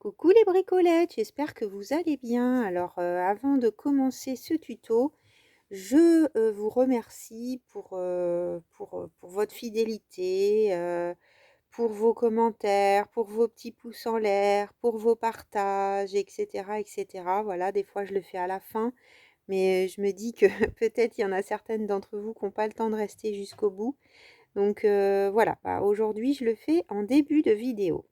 Coucou les bricolettes, j'espère que vous allez bien. Alors avant de commencer ce tuto, je vous remercie pour votre fidélité, pour vos commentaires, pour vos petits pouces en l'air, pour vos partages, etc., etc. Voilà, des fois je le fais à la fin, mais je me dis que peut-être il y en a certaines d'entre vous qui n'ont pas le temps de rester jusqu'au bout. Donc voilà, aujourd'hui je le fais en début de vidéo.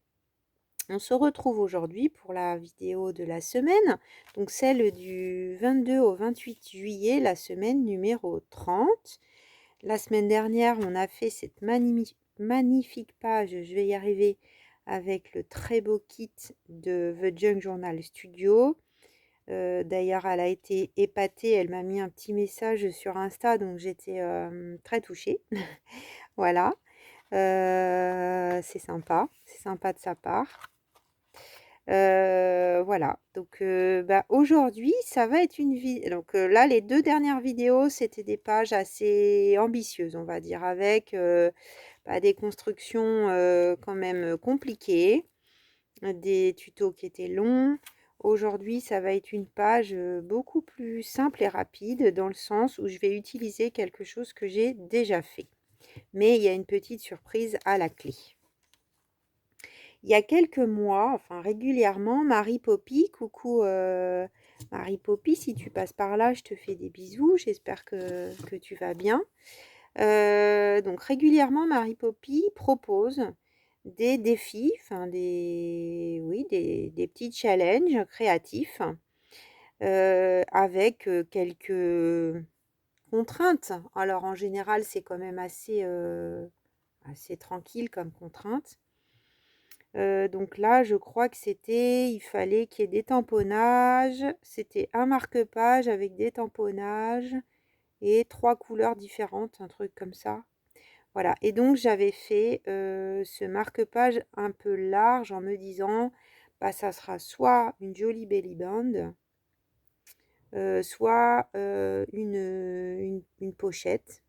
On se retrouve aujourd'hui pour la vidéo de la semaine, donc celle du 22 au 28 juillet, la semaine numéro 30. La semaine dernière, on a fait cette magnifique page, je vais y arriver, avec le très beau kit de The Junk Journal Studio. D'ailleurs, elle a été épatée, elle m'a mis un petit message sur Insta, donc j'étais très touchée. Voilà, c'est sympa de sa part. Voilà, donc aujourd'hui, ça va être une vidéo. Donc là, les 2 dernières vidéos, c'était des pages assez ambitieuses, on va dire, avec des constructions quand même compliquées, des tutos qui étaient longs. Aujourd'hui, ça va être une page beaucoup plus simple et rapide, dans le sens où je vais utiliser quelque chose que j'ai déjà fait. Mais il y a une petite surprise à la clé. Il y a quelques mois, enfin régulièrement, Marie Poppy, coucou Marie Poppy, si tu passes par là, je te fais des bisous, j'espère que tu vas bien. Donc régulièrement, Marie Poppy propose des défis, enfin des petits challenges créatifs avec quelques contraintes. Alors en général, c'est quand même assez tranquille comme contrainte. Donc là, je crois que il fallait qu'il y ait des tamponnages. C'était un marque-page avec des tamponnages et 3 couleurs différentes, un truc comme ça. Voilà, et donc j'avais fait ce marque-page un peu large en me disant, ça sera soit une jolie belly band, soit une pochette.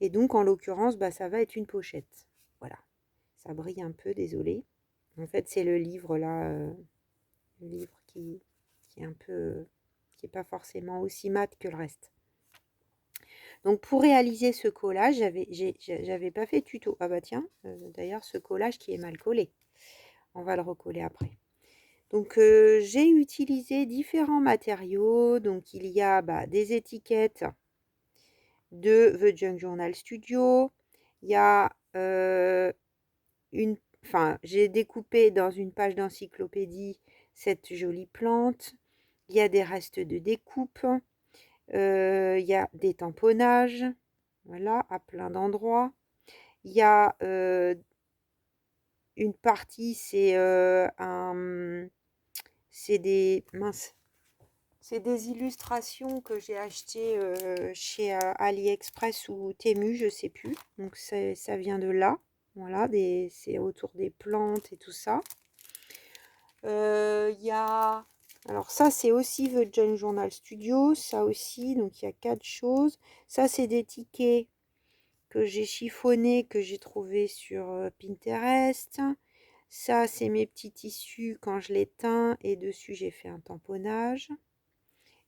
Et donc, en l'occurrence, ça va être une pochette. Voilà, ça brille un peu, désolée. En fait, c'est le livre là, le livre qui est un peu, qui est pas forcément aussi mat que le reste. Donc pour réaliser ce collage, j'avais pas fait de tuto. Ah bah tiens, d'ailleurs ce collage qui est mal collé. On va le recoller après. Donc j'ai utilisé différents matériaux. Donc il y a des étiquettes de The Junk Journal Studio. Il y a j'ai découpé dans une page d'encyclopédie cette jolie plante. Il y a des restes de découpe. Il y a des tamponnages, voilà, à plein d'endroits. Il y a une partie, c'est c'est des illustrations que j'ai achetées chez AliExpress ou Temu, je sais plus. Donc ça vient de là. Voilà, c'est autour des plantes et tout ça. Il y a... Alors ça, c'est aussi The Junk Journal Studio. Ça aussi, donc il y a 4 choses. Ça, c'est des tickets que j'ai chiffonnés, que j'ai trouvé sur Pinterest. Ça, c'est mes petits tissus quand je les teins. Et dessus, j'ai fait un tamponnage.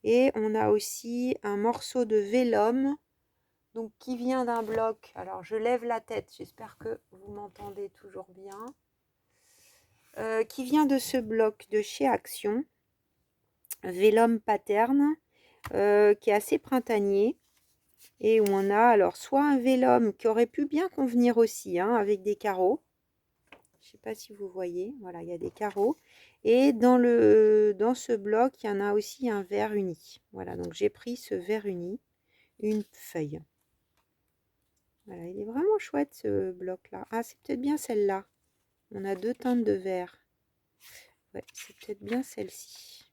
Et on a aussi un morceau de vélum, donc qui vient d'un bloc. Alors, je lève la tête. J'espère que vous m'entendez toujours bien. Qui vient de ce bloc de chez Action, Vélum Pattern, qui est assez printanier, et où on a alors soit un vélum qui aurait pu bien convenir aussi, hein, avec des carreaux. Je ne sais pas si vous voyez, voilà, il y a des carreaux. Et dans ce bloc, il y en a aussi un vert uni. Voilà, donc j'ai pris ce vert uni, une feuille. Voilà, il est vraiment chouette ce bloc-là. Ah, c'est peut-être bien celle-là. On a 2 teintes de vert. Ouais, c'est peut-être bien celle-ci.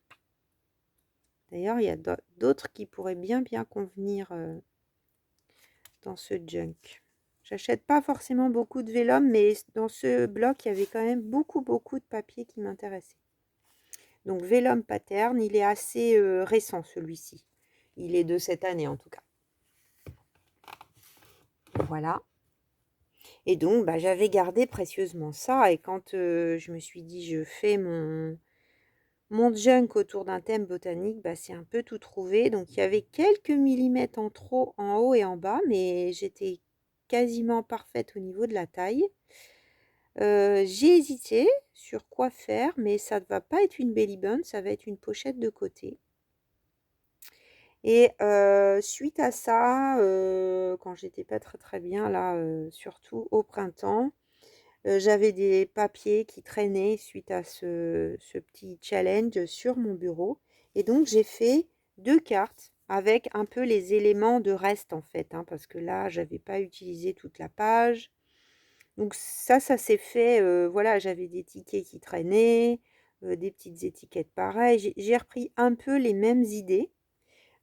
D'ailleurs, il y a d'autres qui pourraient bien convenir dans ce junk. J'achète pas forcément beaucoup de vélum, mais dans ce bloc, il y avait quand même beaucoup de papier qui m'intéressait. Donc Vélum Pattern, il est assez récent celui-ci. Il est de cette année en tout cas. Voilà. Et donc, bah, j'avais gardé précieusement ça. Et quand je me suis dit, je fais mon junk autour d'un thème botanique, bah, c'est un peu tout trouvé. Donc, il y avait quelques millimètres en trop en haut et en bas, mais j'étais quasiment parfaite au niveau de la taille. J'ai hésité sur quoi faire, mais ça ne va pas être une belly button, ça va être une pochette de côté. Et suite à ça, quand j'étais pas très bien là, surtout au printemps, j'avais des papiers qui traînaient suite à ce petit challenge sur mon bureau. Et donc j'ai fait 2 cartes avec un peu les éléments de reste en fait, hein, parce que là, j'avais pas utilisé toute la page. Donc ça s'est fait, voilà, j'avais des tickets qui traînaient, des petites étiquettes pareilles. J'ai repris un peu les mêmes idées,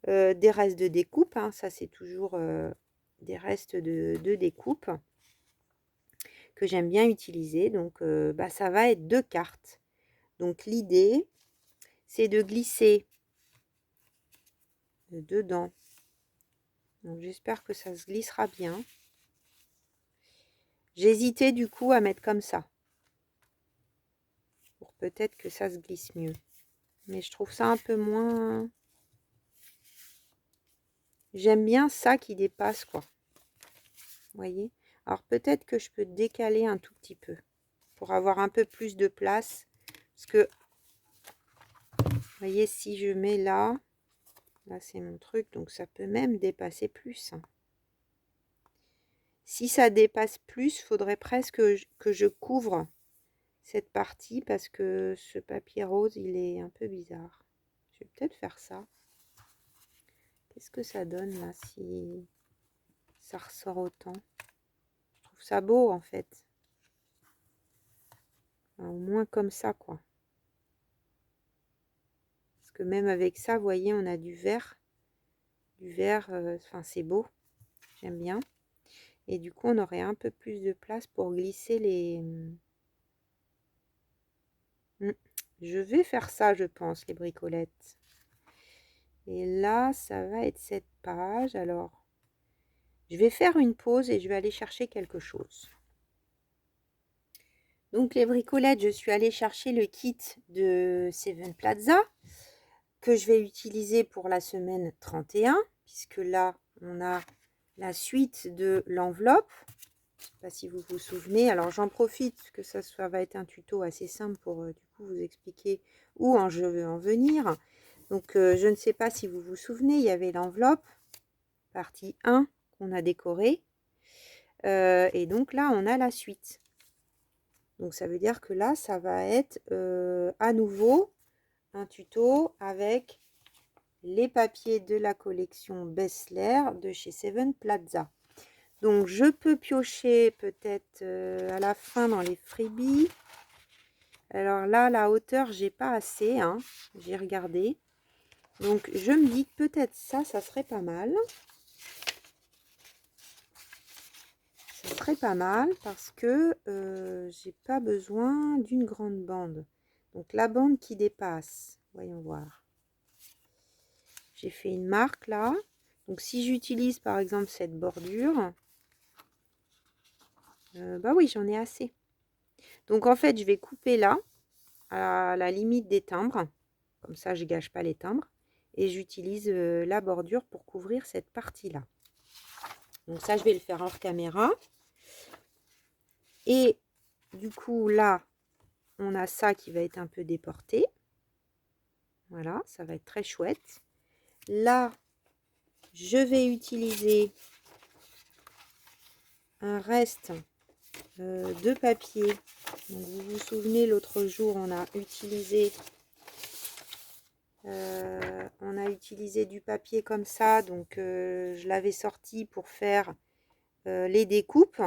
des restes de découpe, hein, ça c'est toujours, des restes de découpe que j'aime bien utiliser. Donc bah, ça va être 2 cartes. Donc l'idée, c'est de glisser dedans. Donc j'espère que ça se glissera bien. J'hésitais du coup à mettre comme ça, pour peut-être que ça se glisse mieux. Mais je trouve ça un peu moins... J'aime bien ça qui dépasse, quoi. Vous voyez? Alors peut-être que je peux décaler un tout petit peu pour avoir un peu plus de place. Parce que, vous voyez, si je mets là, là c'est mon truc, donc ça peut même dépasser plus, hein. Si ça dépasse plus, il faudrait presque que je couvre cette partie parce que ce papier rose, il est un peu bizarre. Je vais peut-être faire ça. Qu'est-ce que ça donne là si ça ressort autant? Je trouve ça beau en fait. Enfin, au moins comme ça, quoi. Parce que même avec ça, vous voyez, on a du vert. Du vert, enfin c'est beau. J'aime bien. Et du coup, on aurait un peu plus de place pour glisser les... Je vais faire ça, je pense, les bricolettes. Et là, ça va être cette page. Alors, je vais faire une pause et je vais aller chercher quelque chose. Donc, les bricolettes, je suis allée chercher le kit de Seven Plaza que je vais utiliser pour la semaine 31, puisque là, on a la suite de l'enveloppe. Je ne sais pas si vous vous souvenez. Alors, j'en profite que ça va être un tuto assez simple pour du coup vous expliquer où je veux en venir. Donc, je ne sais pas si vous vous souvenez, il y avait l'enveloppe, partie 1, qu'on a décorée. Et donc là, on a la suite. Donc, ça veut dire que là, ça va être à nouveau un tuto avec les papiers de la collection Bessler de chez Seven Plaza. Donc, je peux piocher peut-être à la fin dans les freebies. Alors là, la hauteur, j'ai pas assez, hein. J'ai regardé. Donc, je me dis que peut-être ça serait pas mal. Ça serait pas mal parce que j'ai pas besoin d'une grande bande. Donc, la bande qui dépasse, voyons voir. J'ai fait une marque là. Donc, si j'utilise par exemple cette bordure, bah oui, j'en ai assez. Donc, en fait, je vais couper là, à la limite des timbres. Comme ça, je gâche pas les timbres. Et j'utilise la bordure pour couvrir cette partie-là. Donc ça, je vais le faire hors caméra. Et du coup, là, on a ça qui va être un peu déporté. Voilà, ça va être très chouette. Là, je vais utiliser un reste de papier. Donc, vous vous souvenez, l'autre jour, on a utilisé du papier comme ça. Donc, je l'avais sorti pour faire les découpes.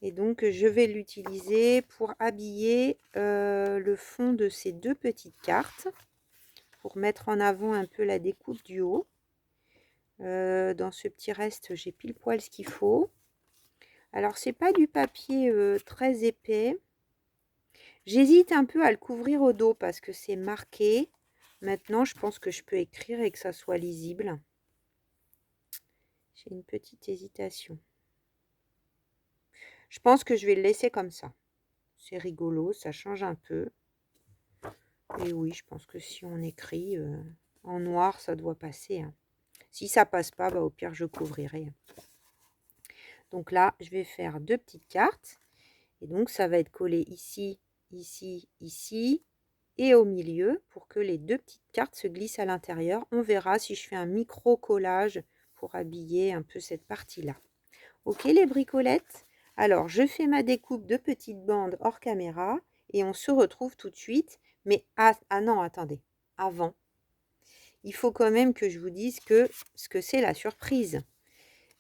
Et donc, je vais l'utiliser pour habiller le fond de ces 2 petites cartes. Pour mettre en avant un peu la découpe du haut. Dans ce petit reste, j'ai pile poil ce qu'il faut. Alors, c'est pas du papier très épais. J'hésite un peu à le couvrir au dos parce que c'est marqué. Maintenant, je pense que je peux écrire et que ça soit lisible. J'ai une petite hésitation. Je pense que je vais le laisser comme ça. C'est rigolo, ça change un peu. Et oui, je pense que si on écrit en noir, ça doit passer, hein. Si ça passe pas, bah, au pire, je couvrirai. Donc là, je vais faire 2 petites cartes. Et donc, ça va être collé ici, ici, ici et au milieu pour que les 2 petites cartes se glissent à l'intérieur. On verra si je fais un micro-collage pour habiller un peu cette partie-là. Ok les bricolettes? Alors, je fais ma découpe de petites bandes hors caméra et on se retrouve tout de suite. Mais ah non, attendez, avant, il faut quand même que je vous dise ce que c'est la surprise.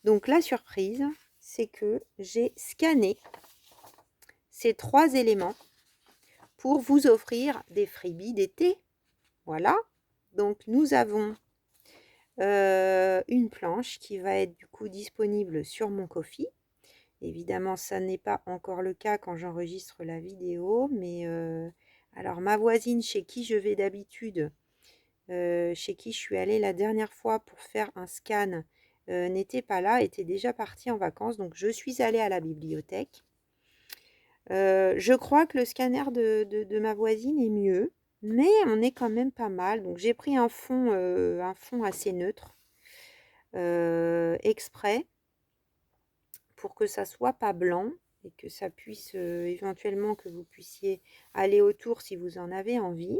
Donc la surprise, c'est que j'ai scanné ces 3 éléments pour vous offrir des freebies d'été. Voilà. Donc nous avons une planche qui va être du coup disponible sur mon Ko-fi. Évidemment, ça n'est pas encore le cas quand j'enregistre la vidéo, mais alors ma voisine chez qui je vais d'habitude, chez qui je suis allée la dernière fois pour faire un scan, n'était pas là, était déjà partie en vacances, donc je suis allée à la bibliothèque. Je crois que le scanner de ma voisine est mieux, mais on est quand même pas mal. Donc j'ai pris un fond assez neutre, exprès, pour que ça soit pas blanc et que ça puisse éventuellement que vous puissiez aller autour si vous en avez envie.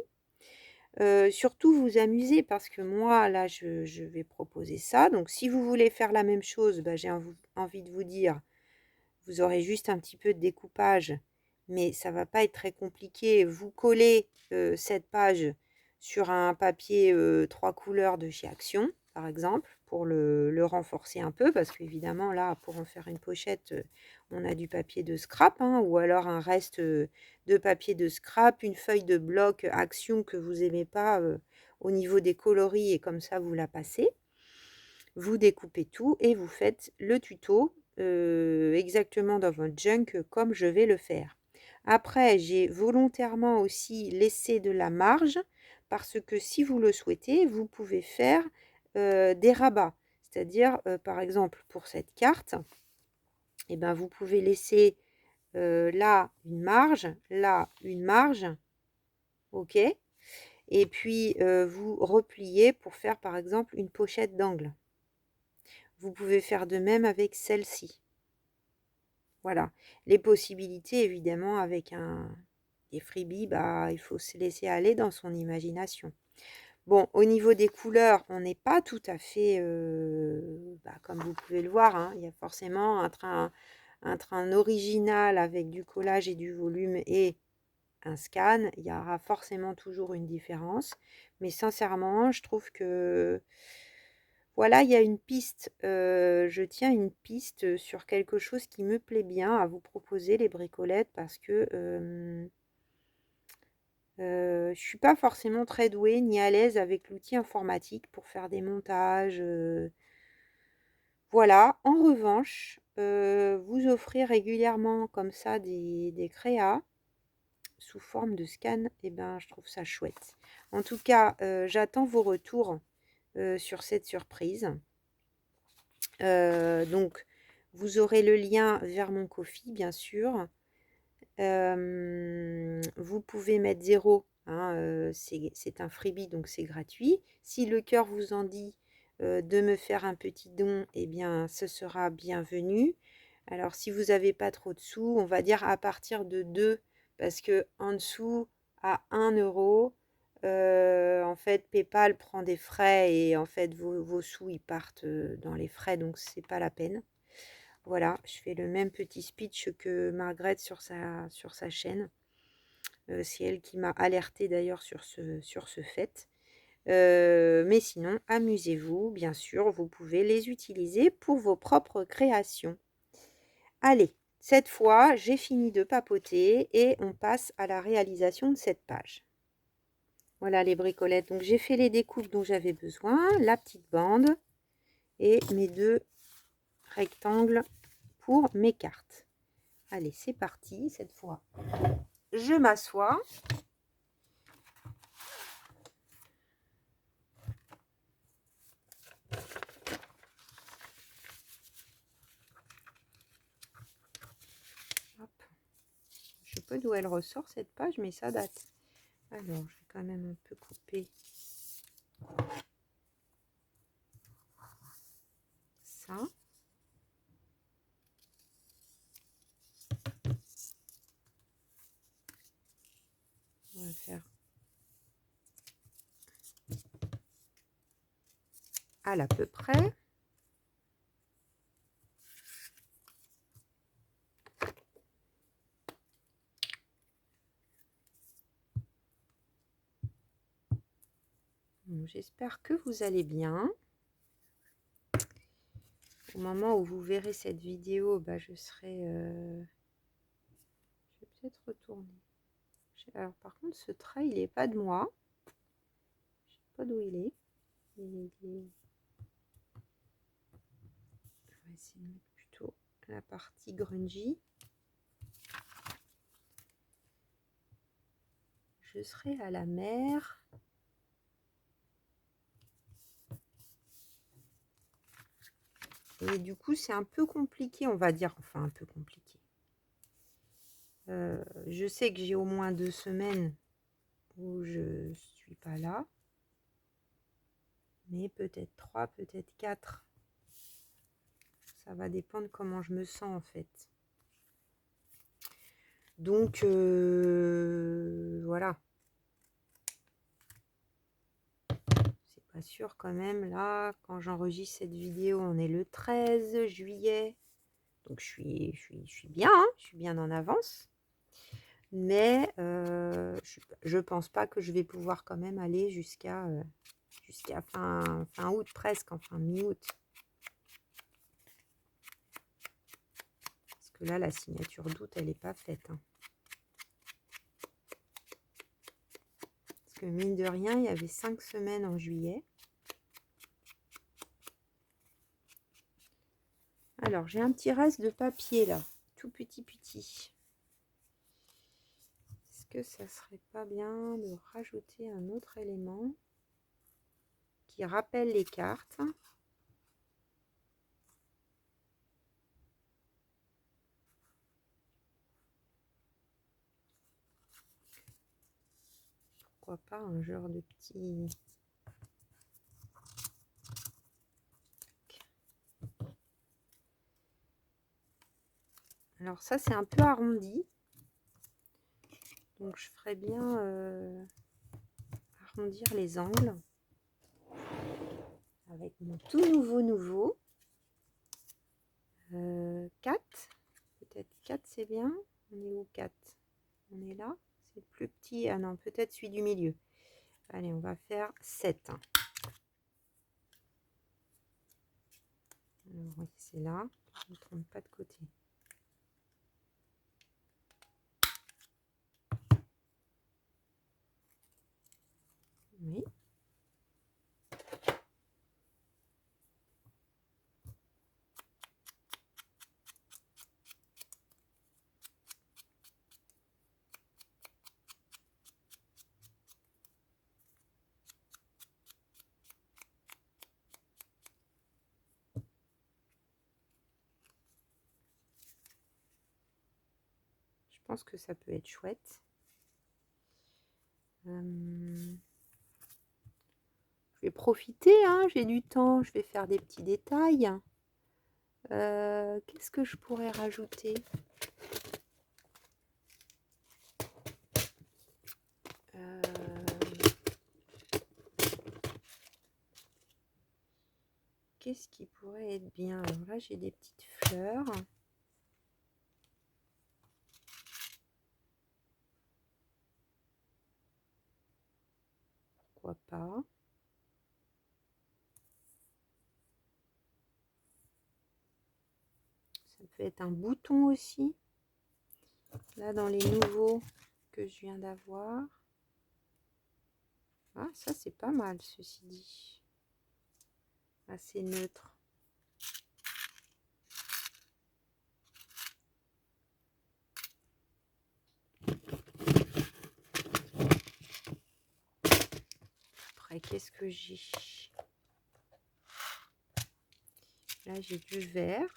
Surtout vous amuser parce que moi là je vais proposer ça. Donc si vous voulez faire la même chose, bah, j'ai envie de vous dire, vous aurez juste un petit peu de découpage, mais ça va pas être très compliqué. Vous collez cette page sur un papier 3 couleurs de chez Action, par exemple, pour le renforcer un peu, parce qu'évidemment, là, pour en faire une pochette, on a du papier de scrap, hein, ou alors un reste de papier de scrap, une feuille de bloc Action que vous n'aimez pas au niveau des coloris, et comme ça, vous la passez. Vous découpez tout et vous faites le tuto exactement dans votre junk comme je vais le faire. Après, j'ai volontairement aussi laissé de la marge parce que si vous le souhaitez, vous pouvez faire des rabats. C'est-à-dire, par exemple, pour cette carte, eh ben, vous pouvez laisser là une marge, ok? Et puis, vous repliez pour faire, par exemple, une pochette d'angle. Vous pouvez faire de même avec celle-ci. Voilà. Les possibilités, évidemment, avec des freebies, bah, il faut se laisser aller dans son imagination. Bon, au niveau des couleurs, on n'est pas tout à fait, bah, comme vous pouvez le voir, hein, il y a forcément un train original avec du collage et du volume et un scan. Il y aura forcément toujours une différence. Mais sincèrement, je trouve que voilà, il y a une piste, je tiens une piste sur quelque chose qui me plaît bien à vous proposer, les bricolettes, parce que je suis pas forcément très douée ni à l'aise avec l'outil informatique pour faire des montages. Voilà. En revanche, vous offrir régulièrement comme ça des créas sous forme de scan, et ben, je trouve ça chouette. En tout cas, j'attends vos retours sur cette surprise. Donc, vous aurez le lien vers mon Ko-fi, bien sûr. Vous pouvez mettre 0, hein, c'est un freebie, donc c'est gratuit. Si le cœur vous en dit de me faire un petit don, eh bien, ce sera bienvenu. Alors, si vous n'avez pas trop de sous, on va dire à partir de 2, parce que en dessous, à 1 euro, en fait, PayPal prend des frais et en fait, vos sous, ils partent dans les frais, donc c'est pas la peine. Voilà, je fais le même petit speech que Margaret sur sa chaîne. C'est elle qui m'a alertée d'ailleurs sur ce fait. Mais sinon, amusez-vous, bien sûr, vous pouvez les utiliser pour vos propres créations. Allez, cette fois, j'ai fini de papoter et on passe à la réalisation de cette page. Voilà les bricolettes. Donc j'ai fait les découpes dont j'avais besoin, la petite bande et mes 2 rectangles pour mes cartes. Allez, c'est parti cette fois. Je m'assois. pas d'où elle ressort cette page, mais ça date. Alors, je vais quand même un peu couper ça. On va faire à peu près. J'espère que vous allez bien. Au moment où vous verrez cette vidéo, bah, je serai... Je vais peut-être retourner. Alors par contre, ce trait, il n'est pas de moi. Je ne sais pas d'où il est. On va essayer de mettre plutôt la partie grungy. Je serai à la mer. Et du coup, c'est un peu compliqué, on va dire. Enfin, un peu compliqué. Je sais que j'ai au moins 2 semaines où je suis pas là. Mais peut-être 3, peut-être 4. Ça va dépendre comment je me sens en fait. Donc, voilà. C'est pas sûr quand même. Là, quand j'enregistre cette vidéo, on est le 13 juillet. Donc, je suis bien. Hein, je suis bien en avance. Mais je pense pas que je vais pouvoir quand même aller jusqu'à fin août presque, enfin mi-août. Parce que là, la signature d'août, elle n'est pas faite. Hein. Parce que mine de rien, il y avait 5 semaines en juillet. Alors, j'ai un petit reste de papier là, tout petit. Est-ce que ça serait pas bien de rajouter un autre élément qui rappelle les cartes? Pourquoi pas un genre de petit... Alors ça, c'est un peu arrondi. Donc, je ferais bien arrondir les angles avec mon tout nouveau 4. Peut-être 4, c'est bien. On est où 4? On est là. C'est le plus petit. Ah non, peut-être celui du milieu. Allez, on va faire 7. Alors, oui, c'est là. Je ne me trompe pas de côté. Oui. Je pense que ça peut être chouette. Je vais profiter, hein, j'ai du temps, je vais faire des petits détails. Qu'est-ce que je pourrais rajouter? Qu'est-ce qui pourrait être bien? Alors là, j'ai des petites fleurs. Pourquoi pas? Ça peut être un bouton aussi. Là, dans les nouveaux que je viens d'avoir. Ah, ça, c'est pas mal, ceci dit. Assez neutre. Après, qu'est-ce que j'ai? Là, j'ai du vert.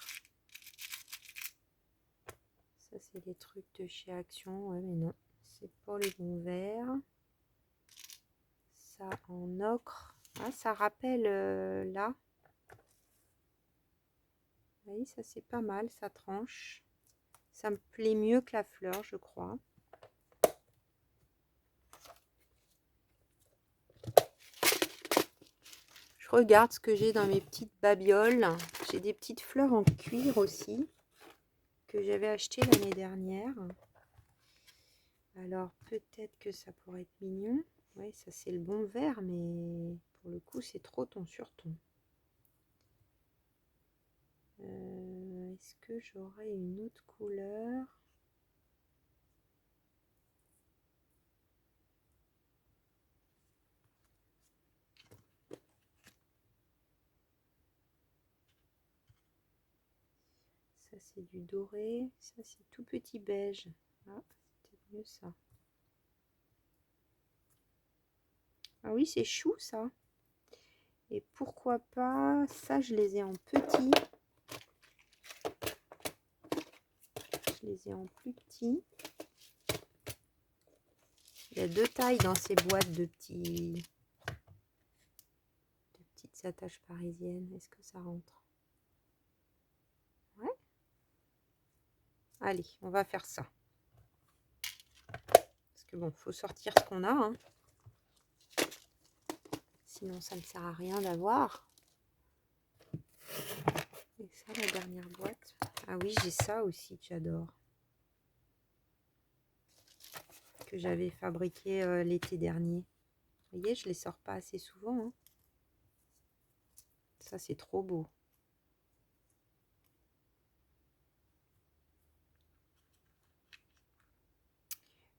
Ça, c'est les trucs de chez Action. Ouais, mais non, c'est pas les bons verts. Ça en ocre. Ah, ça rappelle là. Oui, ça c'est pas mal, ça tranche. Ça me plaît mieux que la fleur, je crois. Je regarde ce que j'ai dans mes petites babioles. J'ai des petites fleurs en cuir aussi, que j'avais acheté l'année dernière. Alors peut-être que ça pourrait être mignon. Oui, ça c'est le bon vert, mais pour le coup c'est trop ton sur ton. Est-ce que j'aurais une autre couleur? Ça c'est du doré, ça c'est tout petit beige. Ah, c'est mieux ça. Ah oui, c'est chou ça. Et pourquoi pas, ça je les ai en petit. Je les ai en plus petits. Il y a deux tailles dans ces boîtes de petites attaches parisiennes. Est-ce que ça rentre? Ouais. Allez, on va faire ça. Parce que bon, faut sortir ce qu'on a. Hein. Sinon, ça ne sert à rien d'avoir. Et ça, la dernière boîte. Ah oui, j'ai ça aussi que j'adore. Que j'avais fabriqué l'été dernier. Vous voyez, je les sors pas assez souvent. Hein. Ça, c'est trop beau.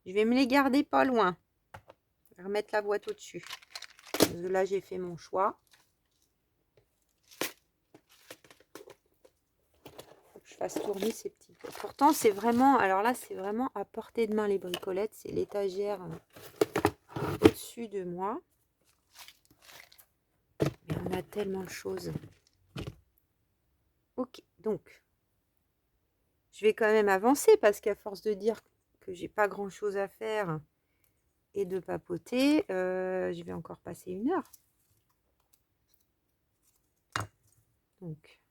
Je vais me les garder pas loin. Je vais remettre la boîte au-dessus. Là, j'ai fait mon choix. Faut que je fasse tourner ces petits. Pourtant, c'est vraiment... Alors là, c'est vraiment à portée de main, les bricolettes. C'est l'étagère au-dessus de moi. Mais on a tellement de choses. Ok, donc... Je vais quand même avancer parce qu'à force de dire que j'ai pas grand chose à faire et de papoter, je vais encore passer 1 heure. Donc,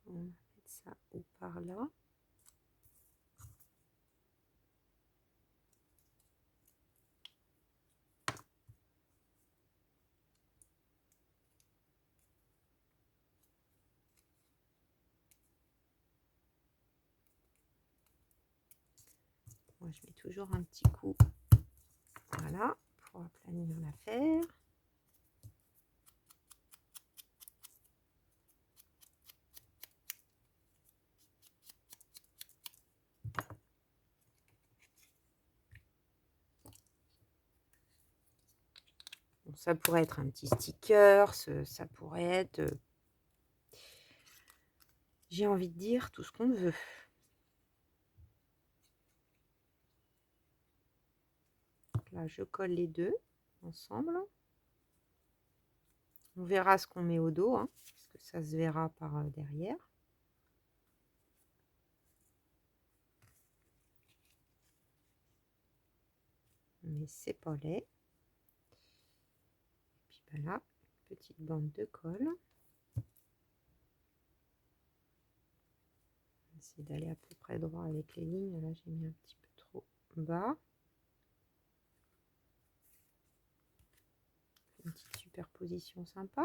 on va mettre ça ou par là. Moi, je mets toujours un petit coup, voilà, pour aplanir l'affaire. Bon, ça pourrait être un petit sticker, ça pourrait être, j'ai envie de dire, tout ce qu'on veut. Là, je colle les deux ensemble. On verra ce qu'on met au dos, hein, parce que ça se verra par derrière. Mais c'est pas laid. Et puis voilà, petite bande de colle. Essayer d'aller à peu près droit avec les lignes. Là, j'ai mis un petit peu trop bas. Une petite superposition sympa.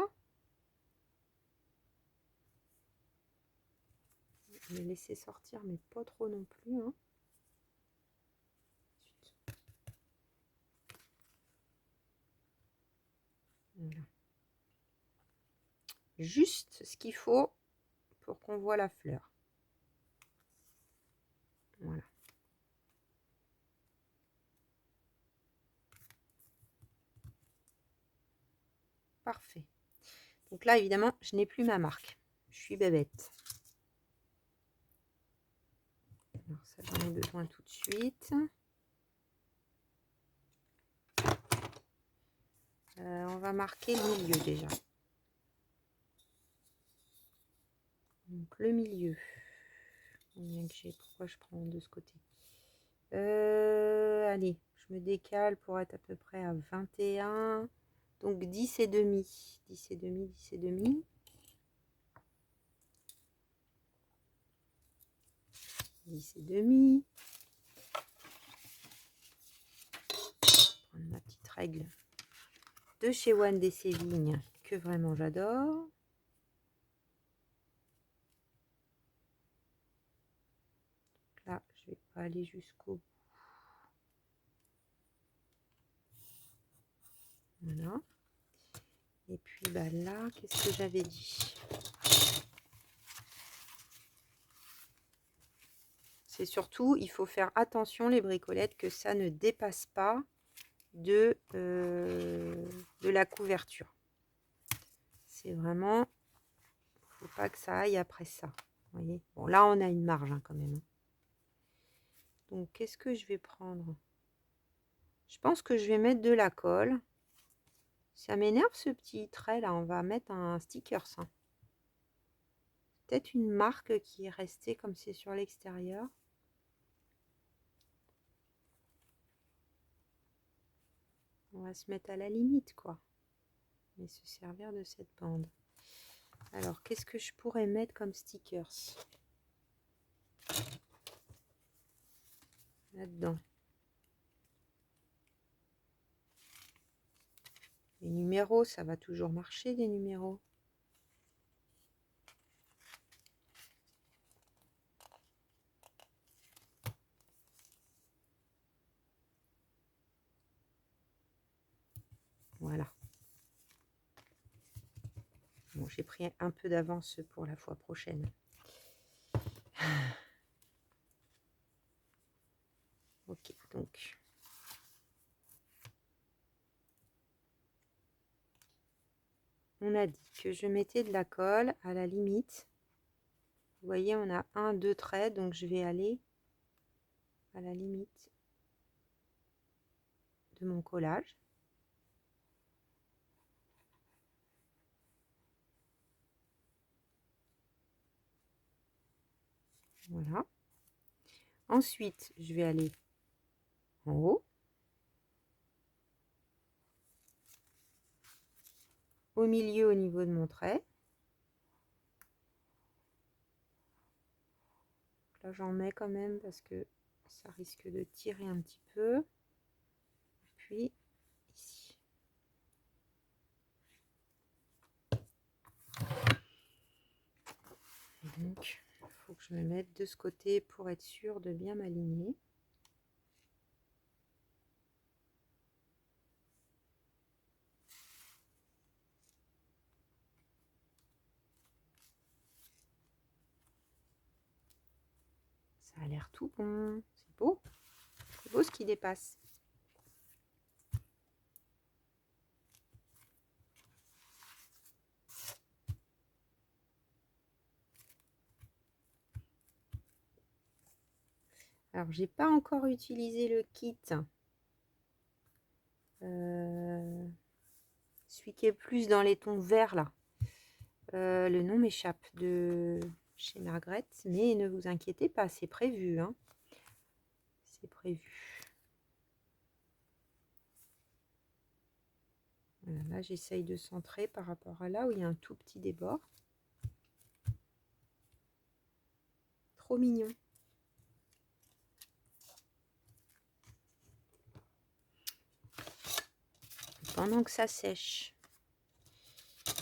Je vais laisser sortir, mais pas trop non plus. Hein. Voilà. Juste ce qu'il faut pour qu'on voit la fleur. Voilà. Parfait. Donc là, évidemment, je n'ai plus ma marque. Je suis bébête. Alors ça, j'en ai besoin tout de suite. On va marquer le milieu déjà. Donc le milieu. Combien que j'ai? Pourquoi je prends de ce côté? Allez, je me décale pour être à peu près à 21. Donc 10 et demi. 10 et demi, 10 et demi. 10 et demi. Prendre ma petite règle de chez One des Vignes que vraiment j'adore. Là, je vais pas aller jusqu'au bout. Voilà. Et puis bah là, qu'est-ce que j'avais dit? C'est surtout, il faut faire attention les bricolettes que ça ne dépasse pas de la couverture. C'est vraiment, faut pas que ça aille après ça. Vous voyez, bon là on a une marge hein, quand même. Donc qu'est-ce que je vais prendre? Je pense que je vais mettre de la colle. Ça m'énerve ce petit trait là. On va mettre un sticker ça. Peut-être une marque qui est restée comme c'est sur l'extérieur. On va se mettre à la limite quoi. Mais se servir de cette bande. Alors qu'est-ce que je pourrais mettre comme stickers là-dedans? Les numéros, ça va toujours marcher des numéros. Voilà. Bon, j'ai pris un peu d'avance pour la fois prochaine. Ok, donc. On a dit que je mettais de la colle à la limite. Vous voyez, on a 1, 2 traits, donc je vais aller à la limite de mon collage. Voilà. Ensuite, je vais aller en haut. Au milieu, au niveau de mon trait. Là, j'en mets quand même parce que ça risque de tirer un petit peu. Puis, ici. Donc, il faut que je me mette de ce côté pour être sûr de bien m'aligner. Ça a l'air tout bon. C'est beau. C'est beau ce qui dépasse. Alors, j'ai pas encore utilisé le kit. Celui qui est plus dans les tons verts là. Le nom m'échappe de chez Margaret, mais ne vous inquiétez pas, c'est prévu. Hein. C'est prévu. Voilà, là, j'essaye de centrer par rapport à là où il y a un tout petit débord. Trop mignon. Pendant que ça sèche.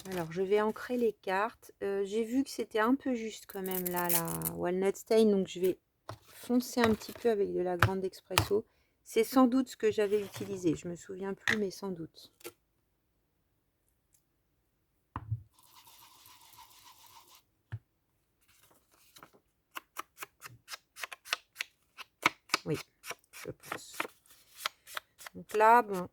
Alors, je vais ancrer les cartes. J'ai vu que c'était un peu juste quand même là, la Walnut Stain. Donc, je vais foncer un petit peu avec de la grande expresso. C'est sans doute ce que j'avais utilisé. Je me souviens plus, mais sans doute. Oui, je pense. Donc là, bon,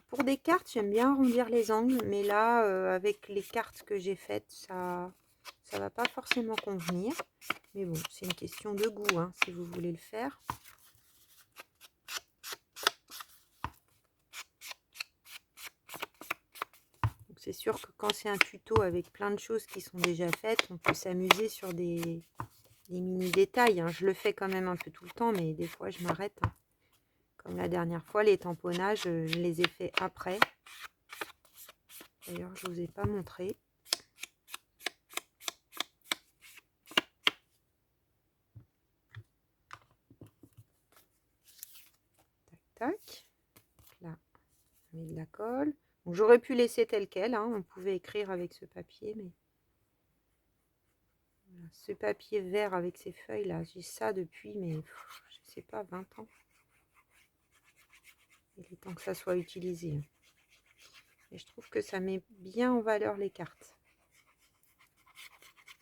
pour des cartes, j'aime bien arrondir les angles. Mais là, avec les cartes que j'ai faites, ça va pas forcément convenir. Mais bon, c'est une question de goût, hein, si vous voulez le faire. C'est sûr que quand c'est un tuto avec plein de choses qui sont déjà faites, on peut s'amuser sur des des mini détails, hein. Je le fais quand même un peu tout le temps, mais des fois je m'arrête, hein. Comme la dernière fois, les tamponnages, je les ai fait après. D'ailleurs, je ne vous ai pas montré. Tac, tac. Là, on met de la colle. J'aurais pu laisser tel quel, hein. On pouvait écrire avec ce papier, mais... Voilà, ce papier vert avec ces feuilles là, j'ai ça depuis, mais je sais pas, 20 ans. Il est temps que ça soit utilisé. Et je trouve que ça met bien en valeur les cartes.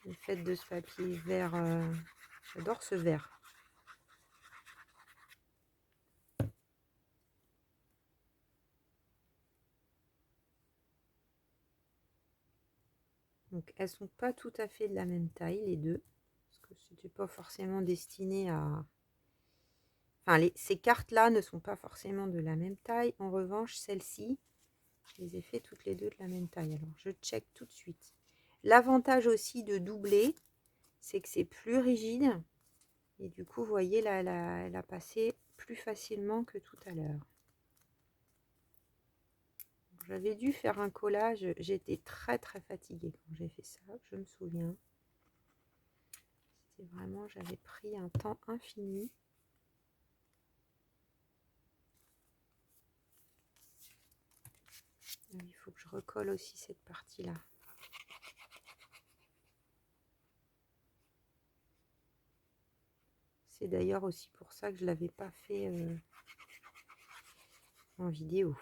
Le fait de ce papier vert, j'adore ce vert. Donc elles sont pas tout à fait de la même taille les deux, parce que c'était pas forcément destiné à... Enfin, ces cartes-là ne sont pas forcément de la même taille. En revanche, celles-ci, je les ai fait toutes les deux de la même taille. Alors, je check tout de suite. L'avantage aussi de doubler, c'est que c'est plus rigide. Et du coup, vous voyez, là, elle a passé plus facilement que tout à l'heure. J'avais dû faire un collage. J'étais très, très fatiguée quand j'ai fait ça. Je me souviens. C'était vraiment, j'avais pris un temps infini. Il faut que je recolle aussi cette partie-là. C'est d'ailleurs aussi pour ça que je ne l'avais pas fait en vidéo.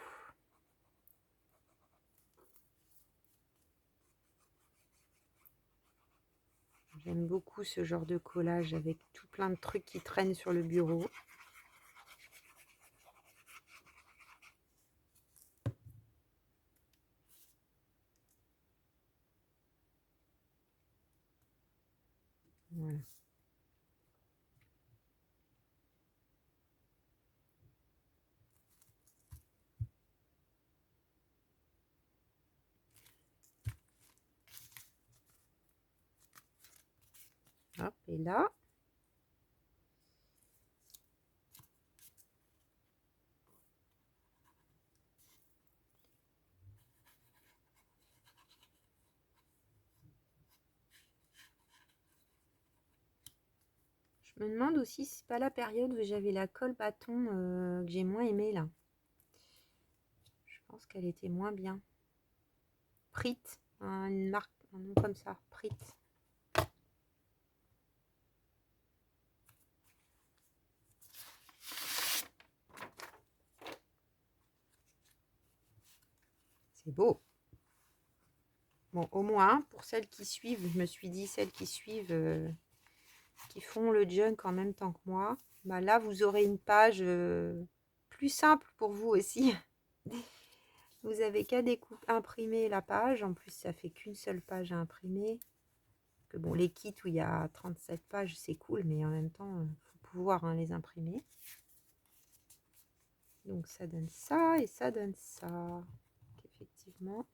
J'aime beaucoup ce genre de collage avec tout plein de trucs qui traînent sur le bureau. Voilà. Hop, et là, je me demande aussi si c'est pas la période où j'avais la colle bâton que j'ai moins aimé là. Je pense qu'elle était moins bien. Prit, une marque, un nom comme ça, Prit. C'est beau. Bon, au moins, pour celles qui suivent, je me suis dit, celles qui suivent, qui font le junk en même temps que moi, bah là, vous aurez une page plus simple pour vous aussi. Vous avez qu'à imprimer la page. En plus, ça fait qu'une seule page à imprimer. Que bon, les kits où il y a 37 pages, c'est cool, mais en même temps, il faut pouvoir les imprimer. Donc, ça donne ça et ça donne ça. Donc, effectivement,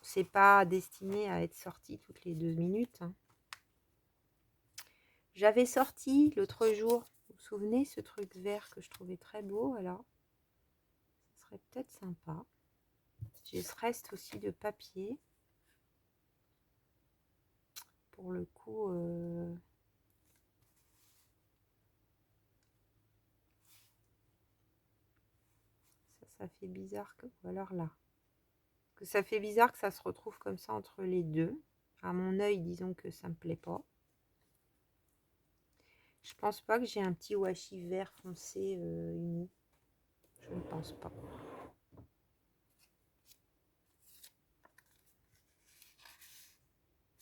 c'est pas destiné à être sorti toutes les 2 minutes. Hein. J'avais sorti l'autre jour, vous vous souvenez, ce truc vert que je trouvais très beau. Alors, ce serait peut-être sympa. J'ai ce reste aussi de papier. Pour le coup, ça fait bizarre que... Ou alors là. Que ça fait bizarre que ça se retrouve comme ça entre les deux. À mon œil, disons que ça me plaît pas. Je pense pas que j'ai un petit washi vert foncé uni. Je ne pense pas.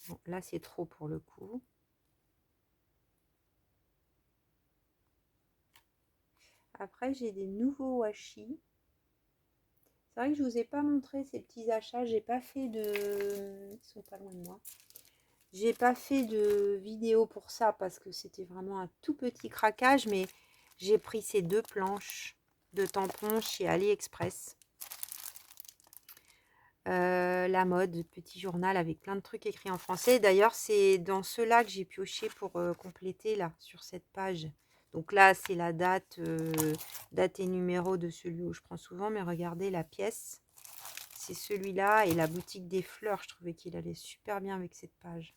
Bon, là, c'est trop pour le coup. Après, j'ai des nouveaux washi. C'est vrai que je vous ai pas montré ces petits achats. J'ai pas fait de... Ils sont pas loin de moi. J'ai pas fait de vidéo pour ça parce que c'était vraiment un tout petit craquage. Mais j'ai pris ces 2 planches de tampons chez AliExpress. La mode, petit journal avec plein de trucs écrits en français. D'ailleurs, c'est dans ceux-là que j'ai pioché pour compléter là, sur cette page. Donc là, c'est la date, date et numéro de celui où je prends souvent. Mais regardez la pièce, c'est celui-là. Et la boutique des fleurs, je trouvais qu'il allait super bien avec cette page.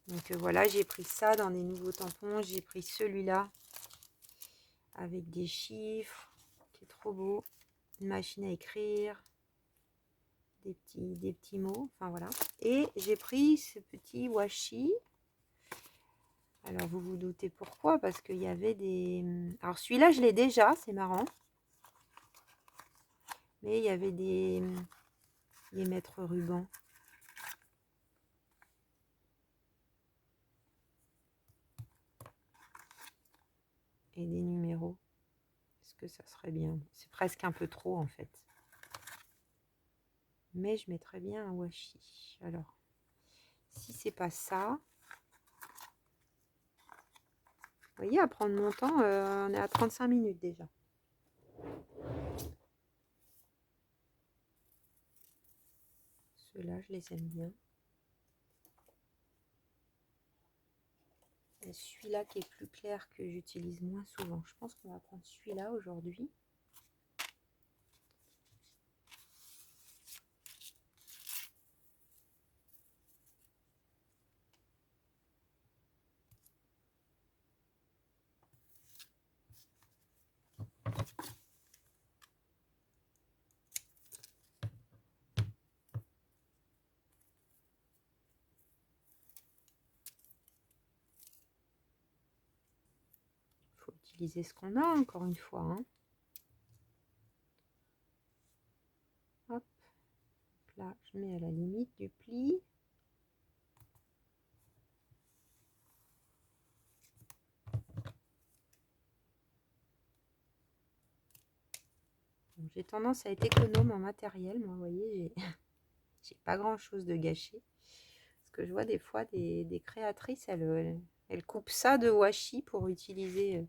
Donc voilà, j'ai pris ça dans des nouveaux tampons. J'ai pris celui-là avec des chiffres, qui est trop beau. Une machine à écrire. Des petits mots, enfin voilà. Et j'ai pris ce petit washi. Alors vous vous doutez pourquoi, parce qu'il y avait des... Alors celui-là je l'ai déjà, c'est marrant. Mais il y avait des maîtres rubans. Et des numéros. Est-ce que ça serait bien? C'est presque un peu trop en fait. Mais je mettrais bien un washi. Alors, si c'est pas ça... Vous voyez, à prendre mon temps, on est à 35 minutes déjà. Ceux-là, je les aime bien. Et celui-là qui est plus clair, que j'utilise moins souvent. Je pense qu'on va prendre celui-là aujourd'hui. Faut utiliser ce qu'on a, encore une fois. Hein. Hop. Là, je mets à la limite du pli. J'ai tendance à être économe en matériel. Moi, vous voyez, j'ai pas grand-chose de gâché. Parce que je vois des fois des créatrices, elles coupent ça de washi pour utiliser.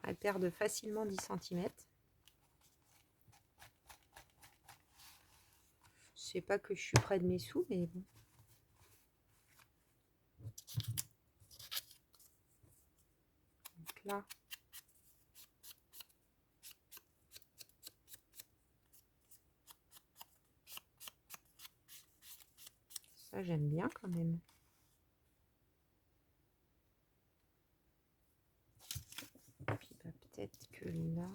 Elles perdent facilement 10 cm. Je sais pas que je suis près de mes sous, mais bon. Donc là, ça j'aime bien quand même. Puis bah, peut-être que là...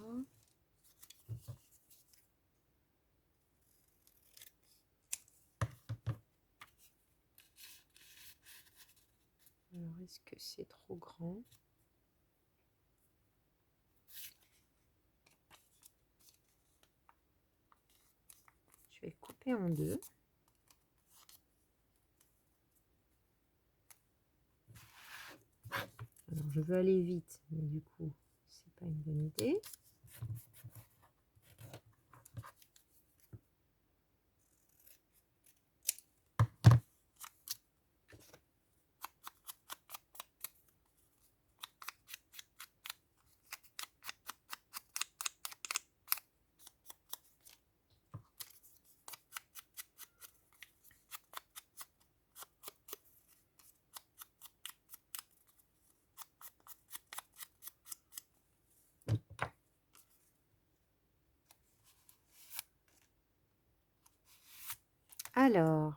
Alors, est-ce que c'est trop grand? Je vais couper en deux. Alors, je veux aller vite, mais du coup, c'est pas une bonne idée. Alors,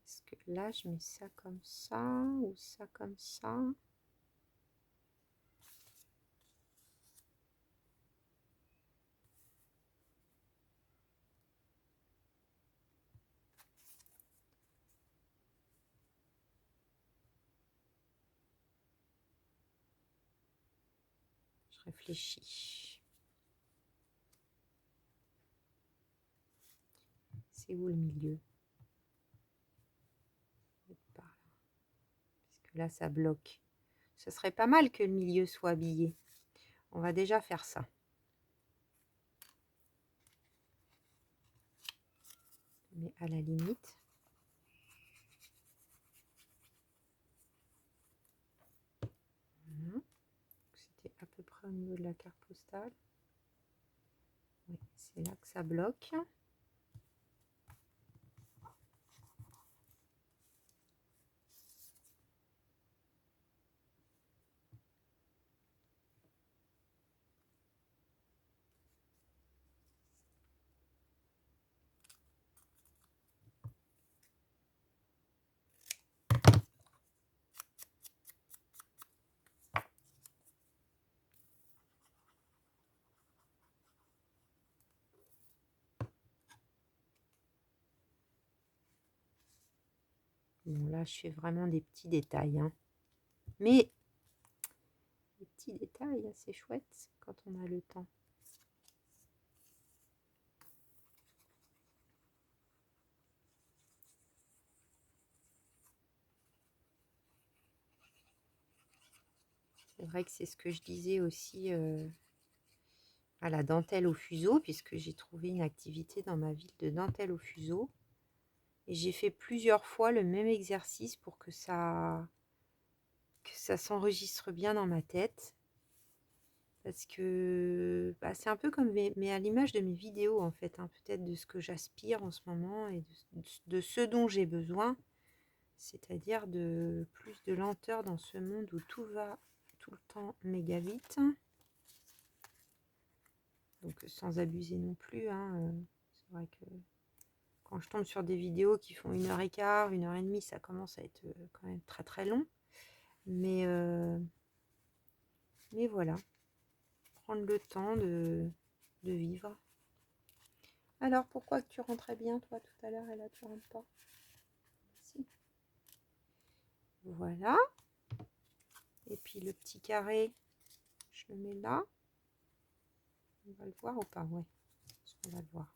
est-ce que là, je mets ça comme ça ou ça comme ça? Je réfléchis. C'est où le milieu? Par là. Parce que là, ça bloque. Ce serait pas mal que le milieu soit habillé. On va déjà faire ça. Mais à la limite. Voilà. C'était à peu près au niveau de la carte postale. Oui, c'est C'est là que ça bloque. Bon, là, je fais vraiment des petits détails, hein. Mais des petits détails assez chouettes quand on a le temps. C'est vrai que c'est ce que je disais aussi à la dentelle au fuseau, puisque j'ai trouvé une activité dans ma ville de dentelle au fuseau. Et j'ai fait plusieurs fois le même exercice pour que ça s'enregistre bien dans ma tête. Parce que bah, c'est un peu comme mais à l'image de mes vidéos en fait, hein, peut-être de ce que j'aspire en ce moment et de ce dont j'ai besoin, c'est-à-dire de plus de lenteur dans ce monde où tout va tout le temps méga vite. Donc sans abuser non plus, hein, c'est vrai que quand je tombe sur des vidéos qui font 1h15, 1h30, ça commence à être quand même très très long. Mais voilà, prendre le temps de vivre. Alors, pourquoi que tu rentrais bien, toi, tout à l'heure, et là, tu rentres pas? Si. Voilà. Et puis, le petit carré, je le mets là. On va le voir ou pas? Ouais, on va le voir.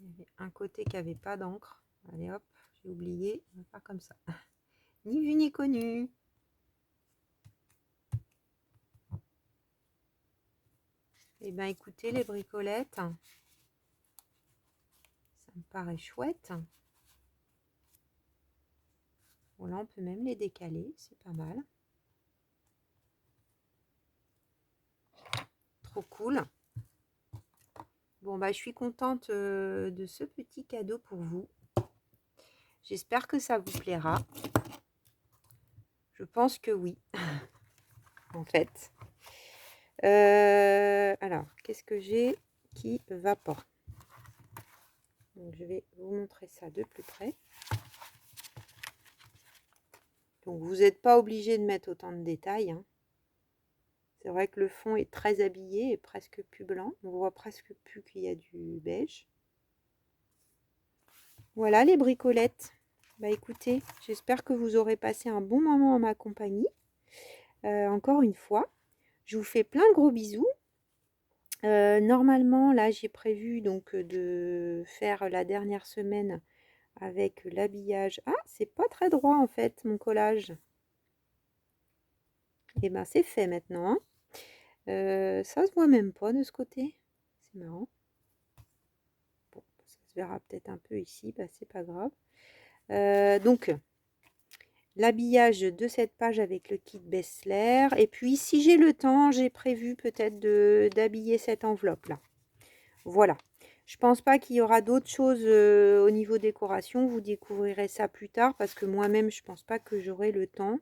Il y avait un côté qui n'avait pas d'encre. Allez, hop, j'ai oublié. On va faire comme ça. Ni vu ni connu. Eh bien, écoutez, les bricolettes, ça me paraît chouette. Bon, là, on peut même les décaler, c'est pas mal. Trop cool. Bon, bah, je suis contente de ce petit cadeau pour vous. J'espère que ça vous plaira. Je pense que oui, en fait. Alors, qu'est-ce que j'ai qui va pas? Donc, je vais vous montrer ça de plus près. Donc, vous n'êtes pas obligé de mettre autant de détails, hein. C'est vrai que le fond est très habillé et presque plus blanc. On voit presque plus qu'il y a du beige. Voilà les bricolettes. Bah écoutez, j'espère que vous aurez passé un bon moment en ma compagnie. Encore une fois, je vous fais plein de gros bisous. Normalement, là, j'ai prévu donc de faire la dernière semaine avec l'habillage. Ah, c'est pas très droit en fait, mon collage. Et ben, c'est fait maintenant, hein. Ça se voit même pas de ce côté. C'est marrant. Bon, ça se verra peut-être un peu ici, bah, c'est pas grave. Donc, l'habillage de cette page avec le kit Bessler. Et puis, si j'ai le temps, j'ai prévu peut-être d'habiller cette enveloppe-là. Voilà. Je pense pas qu'il y aura d'autres choses au niveau décoration. Vous découvrirez ça plus tard parce que moi-même, je pense pas que j'aurai le temps.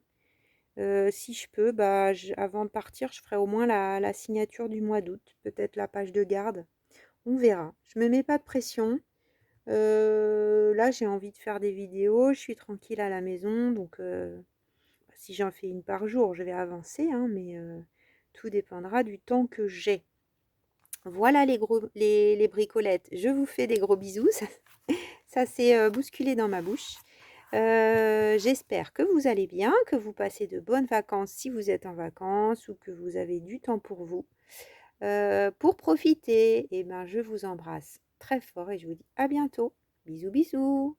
Si je peux, bah, avant de partir, je ferai au moins la signature du mois d'août. Peut-être la page de garde. On verra. Je me mets pas de pression. Là, j'ai envie de faire des vidéos. Je suis tranquille à la maison. Donc, si j'en fais une par jour, je vais avancer, hein, mais tout dépendra du temps que j'ai. Voilà les bricolettes. Je vous fais des gros bisous. Ça s'est bousculé dans ma bouche. J'espère que vous allez bien, que vous passez de bonnes vacances si vous êtes en vacances ou que vous avez du temps pour vous. Pour profiter, et ben, je vous embrasse très fort et je vous dis à bientôt. Bisous, bisous.